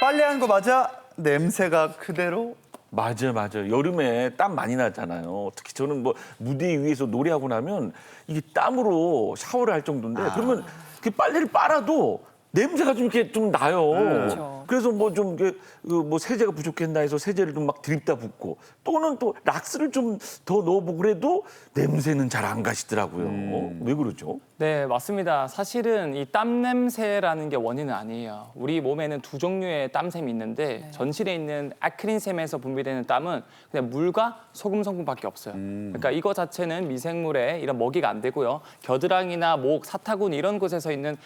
빨래한 거 맞아? 냄새가 그대로? 맞아. 여름에 땀 많이 나잖아요. 특히 저는 뭐 무대 위에서 노래하고 나면 이게 땀으로 샤워를 할 정도인데 그러면 그 빨래를 빨아도 냄새가 좀 이렇게 좀 나요. 그렇죠. 그래서 뭐 좀 뭐 세제가 부족했나 해서 세제를 좀 막 드립다 붓고 또는 또 락스를 좀 더 넣어보고 그래도 냄새는 잘 안 가시더라고요. 왜 그러죠? 네, 맞습니다. 사실은 이 땀 냄새라는 게 원인은 아니에요. 우리 몸에는 두 종류의 땀샘이 있는데 전실에 있는 아크린샘에서 분비되는 땀은 그냥 물과 소금 성분밖에 없어요. 그러니까 이거 자체는 미생물에 이런 먹이가 안 되고요. 겨드랑이나 목, 사타구니 이런 곳에서 있는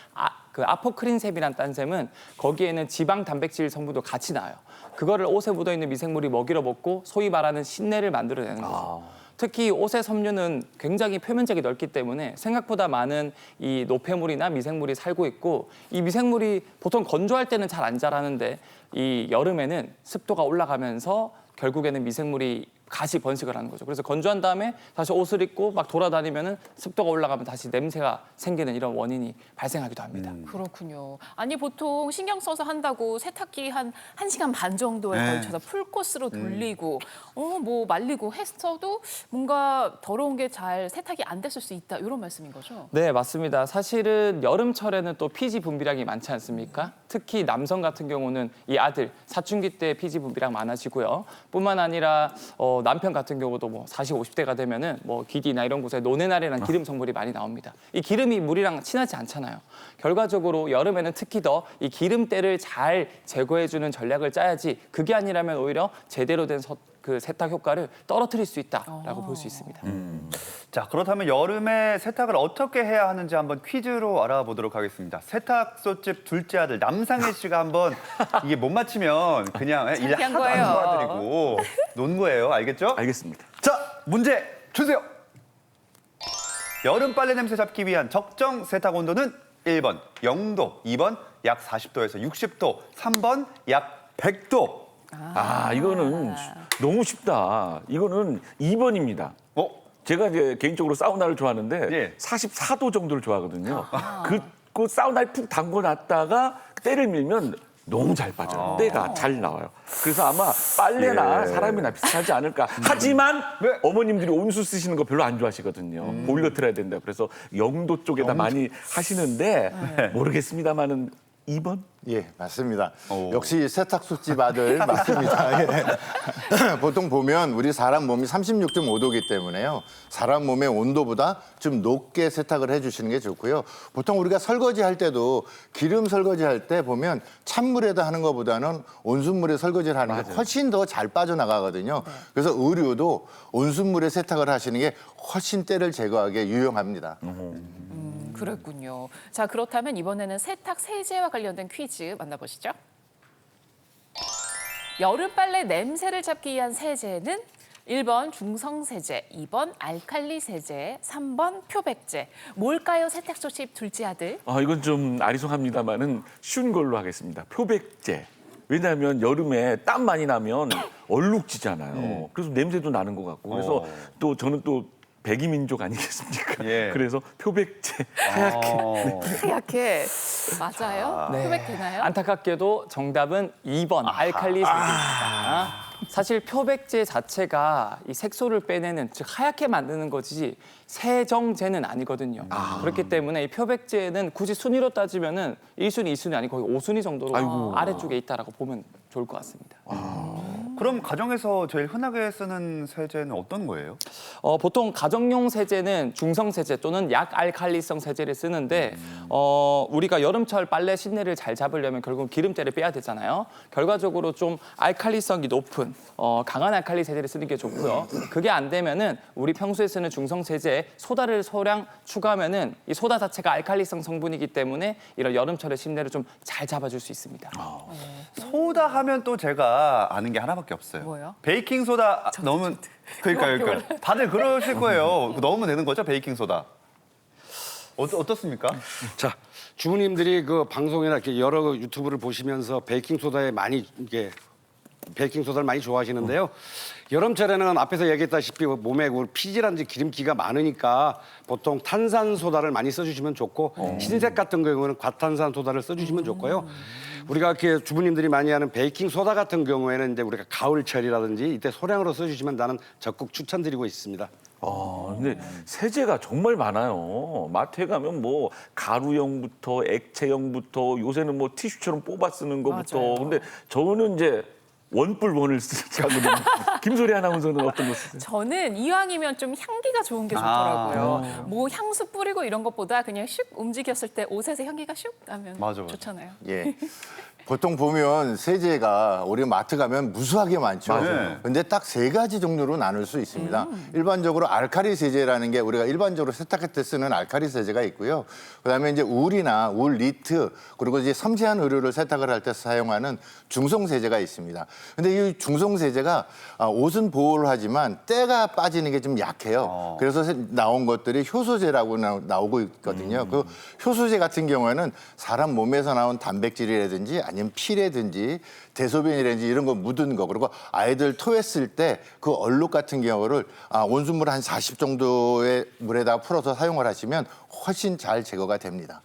그 아포크린샘이란 땀샘은 거기에는 지방, 단백질 성분도 같이 나와요. 그거를 옷에 묻어있는 미생물이 먹이로 먹고 소위 말하는 신내를 만들어내는 거죠. 특히 옷의 섬유는 굉장히 표면적이 넓기 때문에 생각보다 많은 이 노폐물이나 미생물이 살고 있고 이 미생물이 보통 건조할 때는 잘 안 자라는데 이 여름에는 습도가 올라가면서 결국에는 미생물이 가시 번식을 하는 거죠. 그래서 건조한 다음에 다시 옷을 입고 막 돌아다니면은 습도가 올라가면 다시 냄새가 생기는 이런 원인이 발생하기도 합니다. 그렇군요. 아니 보통 신경 써서 한다고 세탁기 한 1시간 반 정도에 걸쳐서 풀코스로 돌리고 뭐 말리고 했어도 뭔가 더러운 게 잘 세탁이 안 됐을 수 있다 이런 말씀인 거죠? 네, 맞습니다. 사실은 여름철에는 또 피지 분비량이 많지 않습니까? 특히 남성 같은 경우는 이 아들 사춘기 때 피지 분비량 많아지고요. 뿐만 아니라 남편 같은 경우도 뭐 40, 50대가 되면은 뭐 귀디나 이런 곳에 노네날이라는 기름 성분이 많이 나옵니다. 이 기름이 물이랑 친하지 않잖아요. 결과적으로 여름에는 특히 더 이 기름때를 잘 제거해주는 전략을 짜야지 그게 아니라면 오히려 제대로 된 그 세탁 효과를 떨어뜨릴 수 있다라고 볼 수 있습니다. 자, 그렇다면 여름에 세탁을 어떻게 해야 하는지 한번 퀴즈로 알아보도록 하겠습니다. 세탁소집 둘째 아들 남상혜 씨가 한번 이게 못 맞히면 그냥 일 창피한 하나도 안 거예요. 도와드리고 논 거예요. 알겠죠? 알겠습니다. 자, 문제 주세요. 여름 빨래 냄새 잡기 위한 적정 세탁 온도는 1번 0도, 2번 약 40도에서 60도, 3번 약 100도. 이거는 너무 쉽다. 이거는 2번입니다. 제가 이제 개인적으로 사우나를 좋아하는데 예. 44도 정도를 좋아하거든요. 그 사우나에 푹 담궈놨다가 때를 밀면 너무 잘 빠져요. 때가 잘 나와요. 그래서 아마 빨래나 사람이나 비슷하지 않을까. 하지만 네. 어머님들이 온수 쓰시는 거 별로 안 좋아하시거든요. 보일러 틀어야 된다. 그래서 0도 쪽에다 많이 하시는데 모르겠습니다만은 2번? 예, 맞습니다. 역시 세탁소집 아들 맞습니다. 예. 보통 보면 우리 사람 몸이 36.5도이기 때문에요. 사람 몸의 온도보다 좀 높게 세탁을 해주시는 게 좋고요. 보통 우리가 설거지 할 때도 기름 설거지 할 때 보면 찬물에다 하는 것보다는 온수물에 설거지를 하는 게 훨씬 더 잘 빠져나가거든요. 그래서 의류도 온수물에 세탁을 하시는 게 훨씬 때를 제거하기에 유용합니다. 그랬군요. 자, 그렇다면 이번에는 세탁 세제와 관련된 퀴즈 만나보시죠. 여름 빨래 냄새를 잡기 위한 세제는 1번 중성세제, 2번 알칼리 세제, 3번 표백제. 뭘까요, 세탁소 집 둘째 아들? 이건 좀 아리송합니다만은 쉬운 걸로 하겠습니다. 표백제. 왜냐하면 여름에 땀 많이 나면 얼룩지잖아요. 그래서 냄새도 나는 것 같고. 그래서 또 저는 또 백이민족 아니겠습니까? 예. 그래서 표백제 하얗게. 하얗게. 맞아요? 네. 표백 되나요? 안타깝게도 정답은 2번 알칼리 세제입니다. 사실 표백제 자체가 이 색소를 빼내는 즉 하얗게 만드는 거지 세정제는 아니거든요. 그렇기 때문에 이 표백제는 굳이 순위로 따지면은 1순위, 2순위 아니고 거의 5순위 정도로 아래쪽에 있다라고 보면 좋을 것 같습니다. 그럼 가정에서 제일 흔하게 쓰는 세제는 어떤 거예요? 보통 가정용 세제는 중성 세제 또는 약알칼리성 세제를 쓰는데 우리가 여름철 빨래 신내를 잘 잡으려면 결국 기름때를 빼야 되잖아요. 결과적으로 좀 알칼리성이 높은 강한 알칼리 세제를 쓰는 게 좋고요. 그게 안 되면은 우리 평소에 쓰는 중성 세제에 소다를 소량 추가하면은 이 소다 자체가 알칼리성 성분이기 때문에 이런 여름철의 신내를 좀 잘 잡아줄 수 있습니다. 소다 하면 또 제가 아는 게 하나밖에 없어요. 뭐예요? 베이킹 소다 넣으면 그러니까 다들 그러실 거예요. 넣으면 되는 거죠, 베이킹 소다. 어떻습니까? 자, 주부님들이 그 방송이나 이렇게 여러 유튜브를 보시면서 베이킹 소다에 많이 이게 베이킹 소다를 많이 좋아하시는데요. 여름철에는 앞에서 얘기했다시피 몸에 피지라든지 기름기가 많으니까 보통 탄산 소다를 많이 써주시면 좋고 흰색 같은 경우는 과탄산 소다를 써주시면 좋고요. 우리가 이렇게 주부님들이 많이 하는 베이킹 소다 같은 경우에는 이제 우리가 가을철이라든지 이때 소량으로 써주시면 나는 적극 추천드리고 있습니다. 근데 세제가 정말 많아요. 마트에 가면 뭐 가루형부터 액체형부터 요새는 뭐 티슈처럼 뽑아 쓰는 거부터. 맞아요. 근데 저는 이제 원뿔원을 쓰거든요. 김소리 아나운서는 어떤 거 쓰세요? 저는 이왕이면 좀 향기가 좋은 게 좋더라고요. 뭐 향수 뿌리고 이런 것보다 그냥 슉 움직였을 때 옷에서 향기가 슉 나면 맞아. 좋잖아요. 예. 보통 보면 세제가 우리 마트 가면 무수하게 많죠. 맞아요. 근데 딱 3가지 종류로 나눌 수 있습니다. 일반적으로 알칼리 세제라는 게 우리가 일반적으로 세탁할 때 쓰는 알칼리 세제가 있고요. 그다음에 이제 울이나 울 니트 그리고 이제 섬세한 의류를 세탁을 할 때 사용하는 중성 세제가 있습니다. 근데 이 중성 세제가 옷은 보호를 하지만 때가 빠지는 게 좀 약해요. 그래서 나온 것들이 효소제라고 나오고 있거든요. 그 효소제 같은 경우에는 사람 몸에서 나온 단백질이라든지 아니면 피라든지 대소변이라든지 이런 거 묻은 거 그리고 아이들 토했을 때 그 얼룩 같은 경우를 온수물 한 40 정도의 물에다가 풀어서 사용을 하시면 훨씬 잘 제거가 됩니다.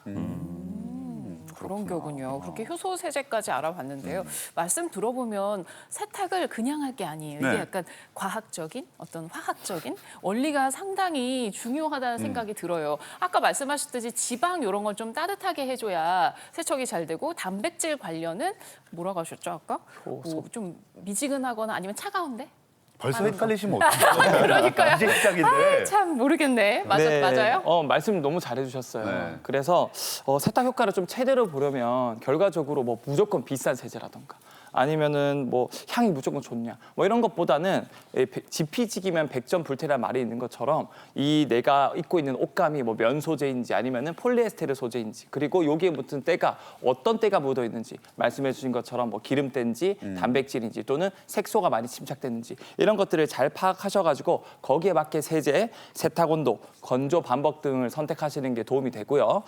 그런 거군요. 그렇게 효소 세제까지 알아봤는데요. 말씀 들어보면 세탁을 그냥 할 게 아니에요. 이게 네. 약간 과학적인 어떤 화학적인 원리가 상당히 중요하다는 생각이 들어요. 아까 말씀하셨듯이 지방 이런 건 좀 따뜻하게 해줘야 세척이 잘 되고 단백질 관련은 뭐라고 하셨죠 아까? 뭐 좀 미지근하거나 아니면 차가운데? 벌써 헷갈리시면 어떡해요? 그러니까요. 이제 시작인데. 참 모르겠네. 맞아요? 말씀 너무 잘해주셨어요. 네. 그래서 세탁 효과를 좀 최대로 보려면 결과적으로 뭐 무조건 비싼 세제라던가 아니면은 뭐 향이 무조건 좋냐 뭐 이런 것보다는 지피지기면 백전 불태라는 말이 있는 것처럼 이 내가 입고 있는 옷감이 뭐 면 소재인지 아니면은 폴리에스테르 소재인지 그리고 여기에 묻은 때가 어떤 때가 묻어 있는지 말씀해 주신 것처럼 뭐 기름때인지 단백질인지 또는 색소가 많이 침착됐는지 이런 것들을 잘 파악하셔가지고 거기에 맞게 세제, 세탁 온도, 건조 반복 등을 선택하시는 게 도움이 되고요.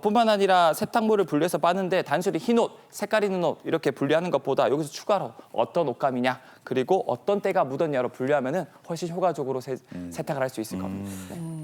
뿐만 아니라 세탁물을 분리해서 빠는데 단순히 흰 옷, 색깔 있는 옷 이렇게 분리하는 것보다 여기서 추가로 어떤 옷감이냐 그리고 어떤 때가 묻었냐로 분류하면은 훨씬 효과적으로 세탁을 할 수 있을 겁니다. 네.